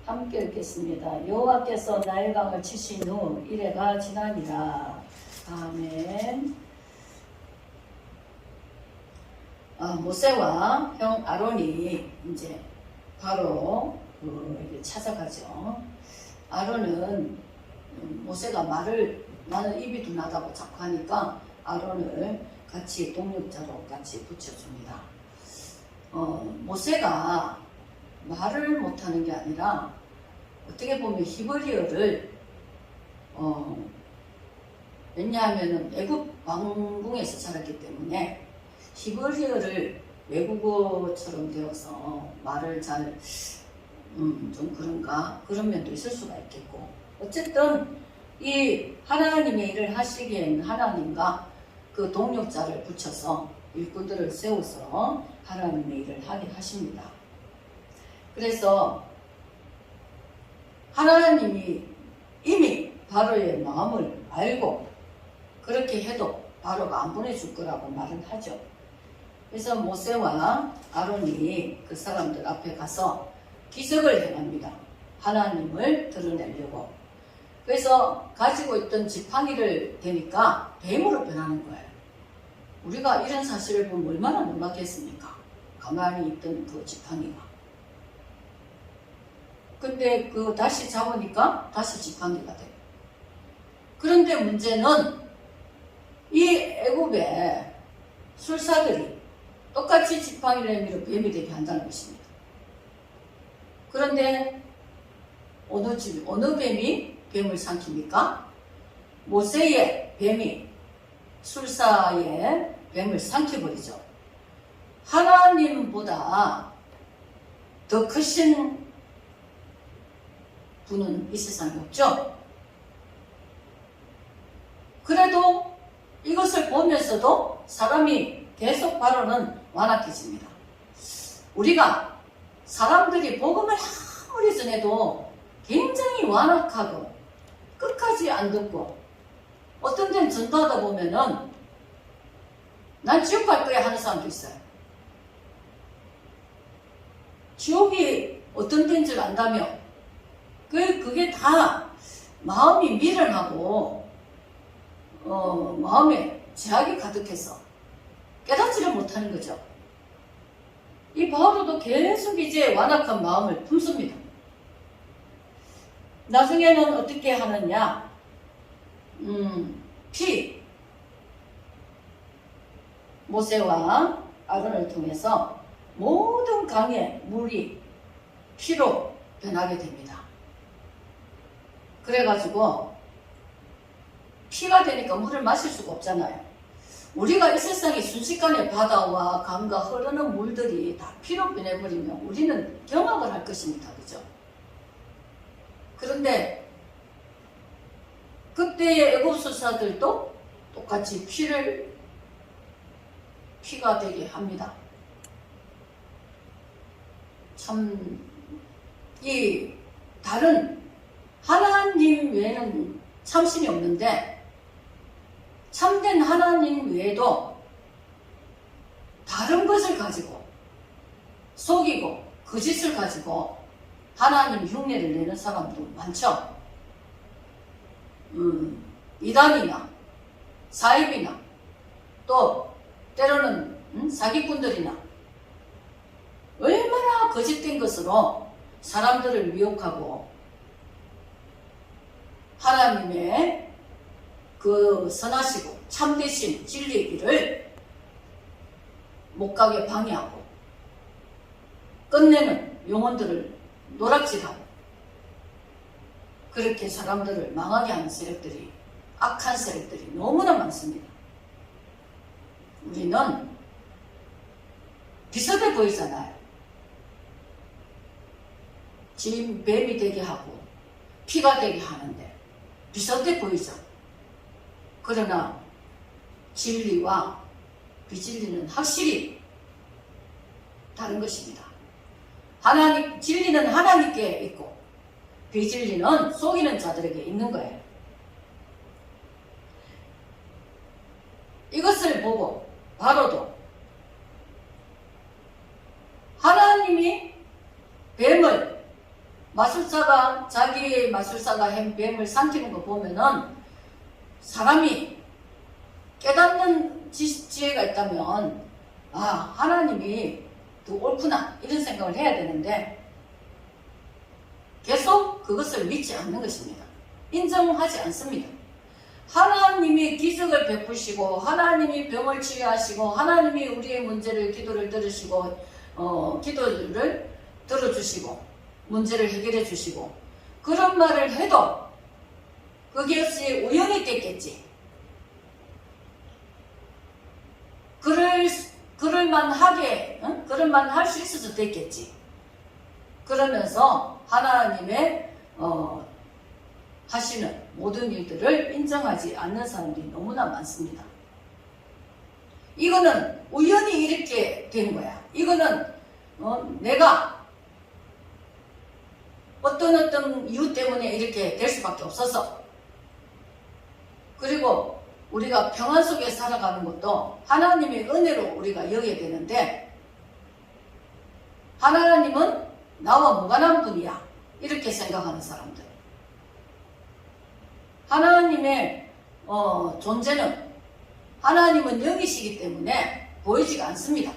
함께 읽겠습니다. 여호와께서 나일강을 치신 후 이래가 지나니라. 아멘. 모세와 형 아론이 이제 바로 이렇게 찾아가죠. 아론은 모세가 말을 나는 입이 둔하다고 자꾸 하니까 아론을 같이 동력자로 같이 붙여줍니다. 모세가 말을 못하는 게 아니라 어떻게 보면 히브리어를 왜냐하면 애굽 왕궁에서 자랐기 때문에 히브리어를 외국어처럼 되어서 말을 잘 좀 그런가 그런 면도 있을 수가 있겠고, 어쨌든 이 하나님의 일을 하시기에는 하나님과 그 동력자를 붙여서 일꾼들을 세워서 하나님의 일을 하게 하십니다. 그래서 하나님이 이미 바로의 마음을 알고 그렇게 해도 바로가 안 보내줄 거라고 말을 하죠. 그래서 모세와 아론이 그 사람들 앞에 가서 기적을 행합니다. 하나님을 드러내려고. 그래서 가지고 있던 지팡이를 대니까 뱀으로 변하는 거예요. 우리가 이런 사실을 보면 얼마나 놀랐겠습니까? 가만히 있던 그 지팡이가. 근데 다시 잡으니까 다시 지팡이가 돼요. 그런데 문제는 이 애굽의 술사들이 똑같이 지팡이를 내밀어 뱀이 되게 한다는 것입니다. 그런데 어느 뱀이 뱀을 삼킵니까? 모세의 뱀이 술사의 뱀을 삼켜버리죠. 하나님보다 더 크신 분은 이 세상에 없죠. 그래도 이것을 보면서도 사람이 계속 바로는 완악해집니다. 우리가 사람들이 복음을 아무리 전해도 굉장히 완악하고 끝까지 안 듣고, 어떤 데는 전도하다 보면은 난 지옥 갈 거야 하는 사람도 있어요. 지옥이 어떤 데인 줄 안다며 그게 다 마음이 미련하고 마음에 죄악이 가득해서 깨닫지를 못하는 거죠. 이 바로도 계속 이제 완악한 마음을 품습니다. 나중에는 어떻게 하느냐? 모세와 아론을 통해서 모든 강의 물이 피로 변하게 됩니다. 그래가지고 피가 되니까 물을 마실 수가 없잖아요. 우리가 이 세상에 순식간에 바다와 강과 흐르는 물들이 다 피로 변해버리면 우리는 경악을 할 것입니다. 그죠? 그런데 그때의 애굽 술사들도 똑같이 피가 되게 합니다. 참, 이 다른 하나님 외에는 참신이 없는데, 참된 하나님 외에도 다른 것을 가지고 속이고 거짓을 가지고 하나님 흉내를 내는 사람도 많죠. 이단이나 사입이나 또 때로는 사기꾼들이나 얼마나 거짓된 것으로 사람들을 미혹하고 하나님의 그 선하시고 참되신 진리의 길을 못 가게 방해하고 끝내는 영혼들을 노락질하고 그렇게 사람들을 망하게 하는 세력들이, 악한 세력들이 너무나 많습니다. 우리는 비슷해 보이잖아요. 지금 뱀이 되게 하고 피가 되게 하는데 비슷해 보이죠. 그러나 진리와 비진리는 확실히 다른 것입니다. 진리는 하나님께 있고 비진리는 속이는 자들에게 있는 거예요. 이것을 보고 바로도 하나님이 뱀을 마술사가 자기 마술사가 뱀을 삼키는 거 보면은 사람이 깨닫는 지혜가 있다면 아 하나님이 더 옳구나 이런 생각을 해야 되는데 계속 그것을 믿지 않는 것입니다. 인정하지 않습니다. 하나님이 기적을 베푸시고 하나님이 병을 치유하시고 하나님이 우리의 문제를 기도를 들으시고 기도를 들어주시고 문제를 해결해 주시고 그런 말을 해도 그것이 우연히 됐겠지. 그럴만 할 수 있어서 됐겠지. 그러면서 하나님의 하시는 모든 일들을 인정하지 않는 사람들이 너무나 많습니다. 이거는 우연히 이렇게 된 거야. 이거는 내가 어떤 이유 때문에 이렇게 될 수밖에 없어서. 그리고 우리가 평안 속에 살아가는 것도 하나님의 은혜로 우리가 여겨야 되는데 하나님은 나와 무관한 분이야 이렇게 생각하는 사람들. 하나님의 존재는 하나님은 영이시기 때문에 보이지가 않습니다.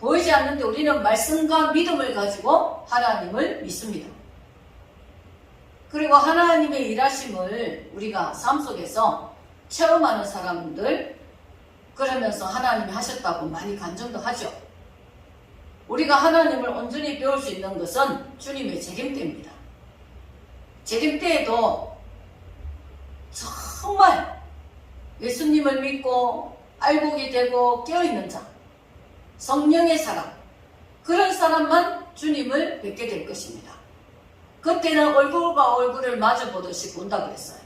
보이지 않는데 우리는 말씀과 믿음을 가지고 하나님을 믿습니다. 그리고 하나님의 일하심을 우리가 삶 속에서 체험하는 사람들, 그러면서 하나님이 하셨다고 많이 간증도 하죠. 우리가 하나님을 온전히 배울 수 있는 것은 주님의 재림때입니다. 재림때에도 정말 예수님을 믿고 알곡이 되고 깨어있는 자, 성령의 사람, 그런 사람만 주님을 뵙게 될 것입니다. 그때는 얼굴과 얼굴을 마주보듯이 본다 그랬어요.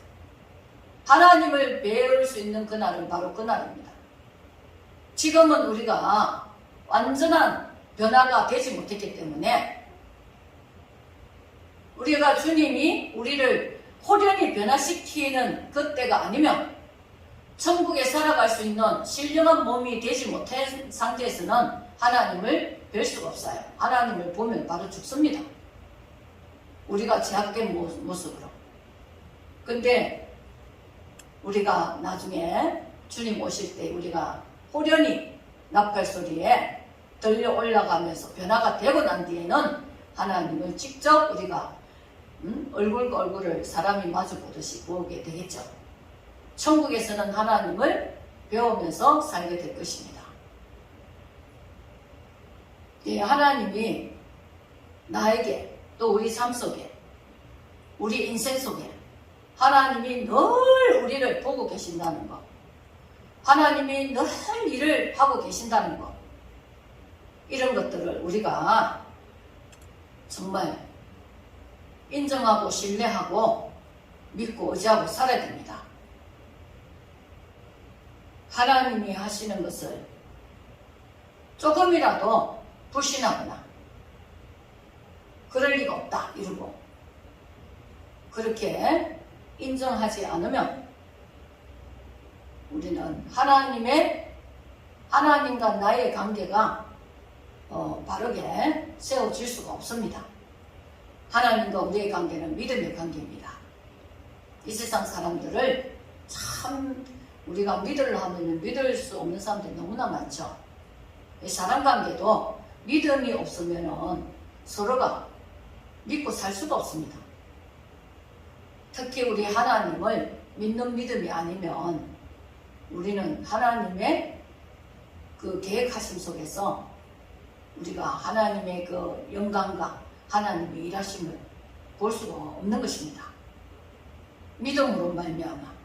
하나님을 배울 수 있는 그날은 바로 그날입니다. 지금은 우리가 완전한 변화가 되지 못했기 때문에 우리가 주님이 우리를 호련히 변화시키는 그때가 아니면 천국에 살아갈 수 있는 신령한 몸이 되지 못한 상태에서는 하나님을 뵐 수가 없어요. 하나님을 보면 바로 죽습니다. 우리가 제약된 모습으로. 근데 우리가 나중에 주님 오실 때 우리가 호련히 나팔 소리에 들려 올라가면서 변화가 되고 난 뒤에는 하나님을 직접 우리가 얼굴과 얼굴을 사람이 마주 보듯이 보게 되겠죠. 천국에서는 하나님을 배우면서 살게 될 것입니다. 예, 하나님이 나에게 또 우리 삶 속에 우리 인생 속에 하나님이 늘 우리를 보고 계신다는 것, 하나님이 늘 일을 하고 계신다는 것, 이런 것들을 우리가 정말 인정하고 신뢰하고 믿고 의지하고 살아야 됩니다. 하나님이 하시는 것을 조금이라도 불신하거나 그럴 리가 없다 이러고 그렇게 인정하지 않으면 우리는 하나님과 나의 관계가 바르게 세워질 수가 없습니다. 하나님과 우리의 관계는 믿음의 관계입니다. 이 세상 사람들을 참 우리가 믿으려 하면 믿을 수 없는 사람들이 너무나 많죠. 사람 관계도 믿음이 없으면 서로가 믿고 살 수가 없습니다. 특히 우리 하나님을 믿는 믿음이 아니면 우리는 하나님의 그 계획하심 속에서 우리가 하나님의 그 영광과 하나님의 일하심을 볼 수가 없는 것입니다. 믿음으로 말미암아.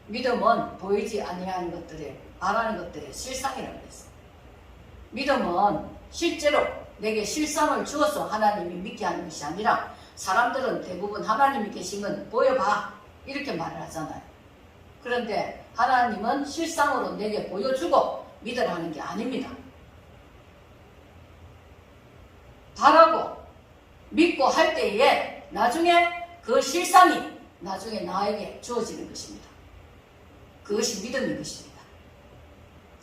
믿음은 보이지 아니하는 것들에 바라는 것들의 실상이라고 했어요. 믿음은 실제로 내게 실상을 주어서 하나님이 믿게 하는 것이 아니라 사람들은 대부분 하나님이 계시면 보여봐 이렇게 말을 하잖아요. 그런데 하나님은 실상으로 내게 보여주고 믿으라는 게 아닙니다. 바라고 믿고 할 때에 나중에 그 실상이 나중에 나에게 주어지는 것입니다. 그것이 믿음인 것입니다.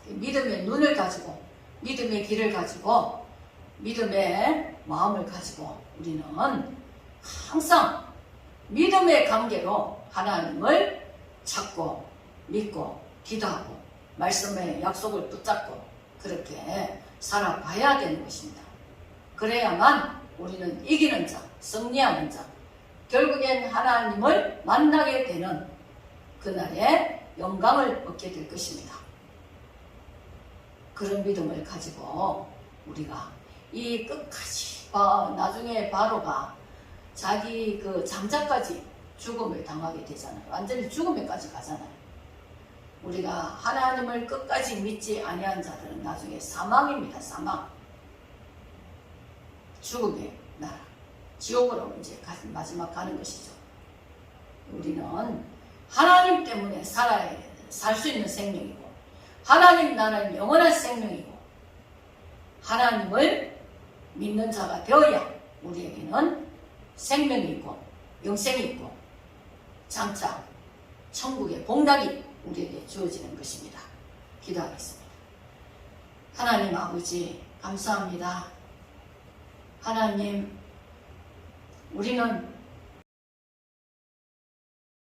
믿음의 눈을 가지고 믿음의 길을 가지고 믿음의 마음을 가지고 우리는 항상 믿음의 관계로 하나님을 찾고 믿고 기도하고 말씀의 약속을 붙잡고 그렇게 살아가야 되는 것입니다. 그래야만 우리는 이기는 자, 승리하는 자, 결국엔 하나님을 만나게 되는 그날의 영광을 얻게 될 것입니다. 그런 믿음을 가지고 우리가 이 끝까지 나중에 바로가 자기 그 장자까지 죽음을 당하게 되잖아요. 완전히 죽음에까지 가잖아요. 우리가 하나님을 끝까지 믿지 아니한 자들은 나중에 사망입니다. 사망. 죽음의 나라. 지옥으로 이제 마지막 가는 것이죠. 우리는 하나님 때문에 살 수 있는 생명이고 하나님 나라는 영원한 생명이고 하나님을 믿는 자가 되어야 우리에게는 생명이 있고 영생이 있고 장차 천국의 복락이 우리에게 주어지는 것입니다. 기도하겠습니다. 하나님 아버지 감사합니다. 하나님 우리는